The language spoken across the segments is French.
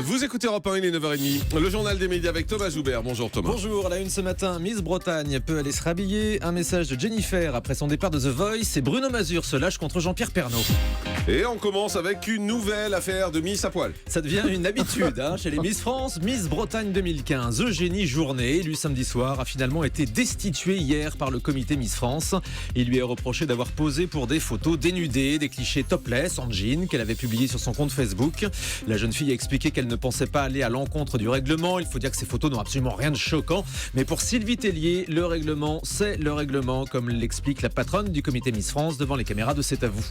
Vous écoutez Europe 1, il est 9h30. Le journal des médias avec Thomas Joubert. Bonjour Thomas. Bonjour, à la une ce matin, Miss Bretagne peut aller se rhabiller. Un message de Jennifer après son départ de The Voice et Bruno Mazur se lâche contre Jean-Pierre Pernaut. Et on commence avec une nouvelle affaire de Miss à poil. Ça devient une habitude chez les Miss France. Miss Bretagne 2015, Eugénie Journet, élue samedi soir, a finalement été destituée hier par le comité Miss France. Il lui est reproché d'avoir posé pour des photos dénudées, des clichés topless en jean qu'elle avait publiés sur son compte Facebook. La jeune fille a expliqué qu'elle ne pensait pas aller à l'encontre du règlement. Il faut dire que ces photos n'ont absolument rien de choquant. Mais pour Sylvie Tellier, le règlement, c'est le règlement, comme l'explique la patronne du comité Miss France devant les caméras de C'est à vous.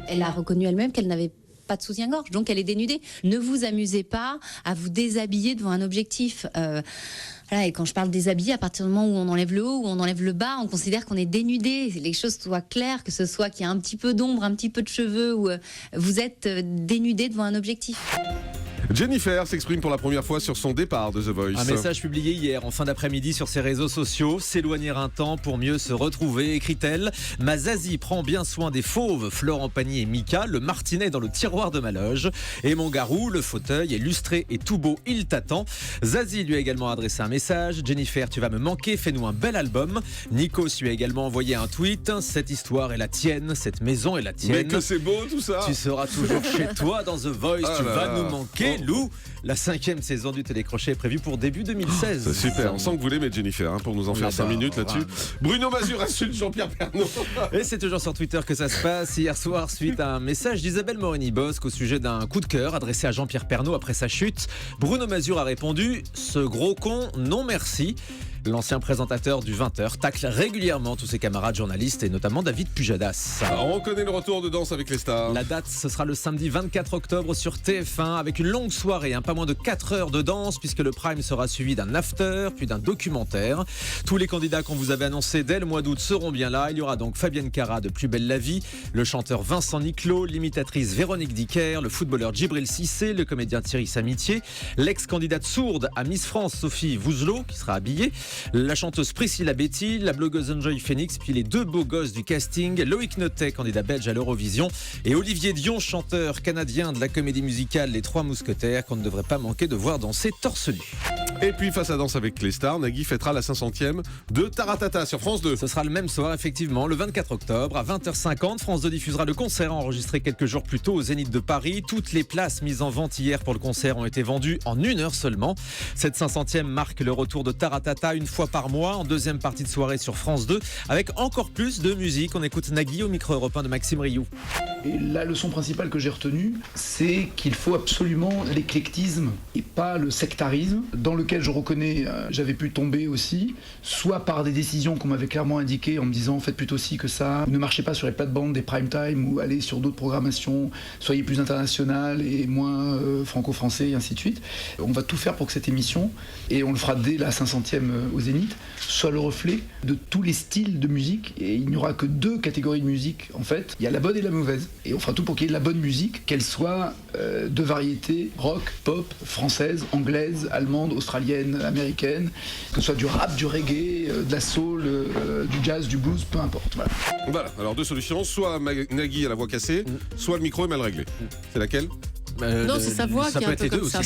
Elle a reconnu elle-même qu'elle n'avait pas de soutien-gorge, donc elle est dénudée. Ne vous amusez pas à vous déshabiller devant un objectif. Voilà, et quand je parle déshabiller, à partir du moment où on enlève le haut, où on enlève le bas, on considère qu'on est dénudé. Les choses soient claires, que ce soit qu'il y a un petit peu d'ombre, un petit peu de cheveux, ou vous êtes dénudé devant un objectif. Jennifer s'exprime pour la première fois sur son départ de The Voice. Un message publié hier en fin d'après-midi sur ses réseaux sociaux. S'éloigner un temps pour mieux se retrouver, écrit-elle. Ma Zazie prend bien soin des fauves, Florent Pagny et Mika, le martinet dans le tiroir de ma loge. Et mon garou, le fauteuil est lustré et tout beau, il t'attend. Zazie lui a également adressé un message. Jennifer, tu vas me manquer, fais-nous un bel album. Nikos lui a également envoyé un tweet. Cette histoire est la tienne, cette maison est la tienne. Mais que c'est beau tout ça. Tu seras toujours chez toi dans The Voice, tu vas nous manquer. Lou, la 5e saison du télécrochet est prévue pour début 2016. C'est super, on sent que vous l'aimez Jennifer pour nous en faire 5 minutes là-dessus. Bruno Mazur insulte Jean-Pierre Pernaut. Et c'est toujours sur Twitter que ça se passe. Hier soir, suite à un message d'Isabelle Morini-Bosque au sujet d'un coup de cœur adressé à Jean-Pierre Pernaut après sa chute, Bruno Mazur a répondu « Ce gros con, non merci ». L'ancien présentateur du 20h tacle régulièrement tous ses camarades journalistes et notamment David Pujadas. On connaît le retour de Danse avec les stars. La date, ce sera le samedi 24 octobre sur TF1 avec une longue soirée, pas moins de 4 heures de danse puisque le prime sera suivi d'un after puis d'un documentaire. Tous les candidats qu'on vous avait annoncés dès le mois d'août seront bien là. Il y aura donc Fabienne Cara de Plus belle la vie, le chanteur Vincent Niclot, l'imitatrice Véronique Dicker, le footballeur Djibril Cissé, le comédien Thierry Samitier, l'ex-candidate sourde à Miss France Sophie Vouzelot qui sera habillée, la chanteuse Priscilla Betty, la blogueuse Enjoy Phoenix, puis les deux beaux gosses du casting, Loïc Notet, candidat belge à l'Eurovision, et Olivier Dion, chanteur canadien de la comédie musicale Les Trois Mousquetaires, qu'on ne devrait pas manquer de voir danser torse nu. Et puis face à Danse avec les stars, Nagui fêtera la 500e de Taratata sur France 2. Ce sera le même soir, effectivement, le 24 octobre, à 20h50. France 2 diffusera le concert enregistré quelques jours plus tôt au Zénith de Paris. Toutes les places mises en vente hier pour le concert ont été vendues en 1 heure seulement. Cette 500e marque le retour de Taratata une fois par mois, en deuxième partie de soirée sur France 2, avec encore plus de musique. On écoute Nagui au micro européen de Maxime Rioux. Et la leçon principale que j'ai retenue, c'est qu'il faut absolument l'éclectisme et pas le sectarisme, dans lequel je reconnais, j'avais pu tomber aussi, soit par des décisions qu'on m'avait clairement indiquées en me disant faites plutôt ci que ça, ne marchez pas sur les plates-bandes des prime time ou allez sur d'autres programmations, soyez plus international et moins franco-français et ainsi de suite. On va tout faire pour que cette émission, et on le fera dès la 500e au Zénith, soit le reflet de tous les styles de musique, et il n'y aura que 2 catégories de musique en fait, il y a la bonne et la mauvaise. Et on fera tout pour qu'il y ait de la bonne musique, qu'elle soit de variété rock, pop, française, anglaise, allemande, australienne, américaine, que ce soit du rap, du reggae, de la soul, du jazz, du blues, peu importe. Voilà, alors 2 solutions, soit Nagui a la voix cassée, soit le micro est mal réglé. C'est laquelle ? Non, c'est sa voix qui est un peu comme ça.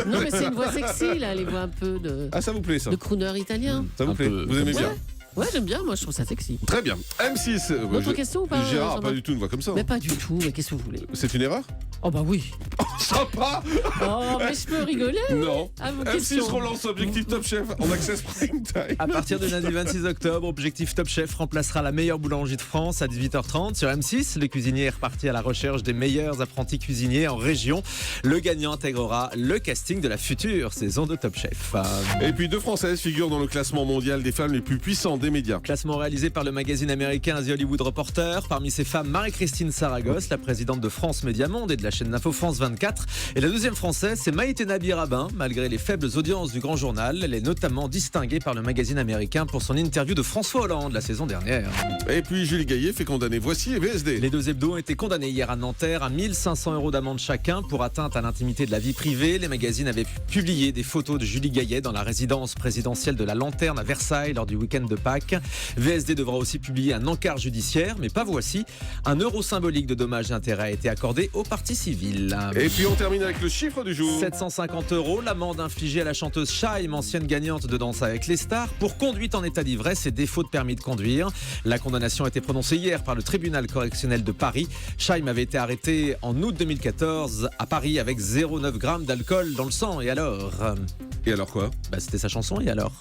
Non, mais c'est une voix sexy, là, les voix un peu de. Ah, ça vous plaît ça ? De crooner italien. Ça vous plaît ? Vous aimez bien ? Ouais, j'aime bien, moi je trouve ça sexy. Très bien. M6. Autre question ou pas ? Gérard, pas du tout une voix comme ça. Mais pas du tout, mais qu'est-ce que vous voulez ? C'est une erreur ? Oh bah oui. Sympa. Oh, mais je peux rigoler. Non. Ah, vos M6 questions. relance Objectif Top Chef en access prime time. À partir de lundi 26 octobre, Objectif Top Chef remplacera la meilleure boulangerie de France à 18h30 sur M6. Le cuisinier est reparti à la recherche des meilleurs apprentis cuisiniers en région. Le gagnant intégrera le casting de la future saison de Top Chef. Et puis 2 Françaises figurent dans le classement mondial des femmes les plus puissantes des médias. Classement réalisé par le magazine américain The Hollywood Reporter. Parmi ces femmes, Marie-Christine Saragosse, la présidente de France Média Monde et de la chaîne d'info France 24. Et la deuxième française, c'est Maïté Nabi-Rabin. Malgré les faibles audiences du grand journal, elle est notamment distinguée par le magazine américain pour son interview de François Hollande la saison dernière. Et puis Julie Gaillet fait condamner Voici et VSD. Les 2 hebdos ont été condamnés hier à Nanterre à 1 500 € d'amende chacun pour atteinte à l'intimité de la vie privée. Les magazines avaient publié des photos de Julie Gaillet dans la résidence présidentielle de la Lanterne à Versailles lors du week-end de Pâques. VSD devra aussi publier un encart judiciaire, mais pas Voici. 1 euro symbolique de dommages et intérêts a été accordé aux parties civiles. Et puis on termine avec le chiffre du jour. 750 €, l'amende infligée à la chanteuse Shaim, ancienne gagnante de Danse avec les stars, pour conduite en état d'ivresse et défaut de permis de conduire. La condamnation a été prononcée hier par le tribunal correctionnel de Paris. Shaim avait été arrêtée en août 2014 à Paris avec 0,9 g d'alcool dans le sang. Et alors Et alors quoi? C'était sa chanson, et alors?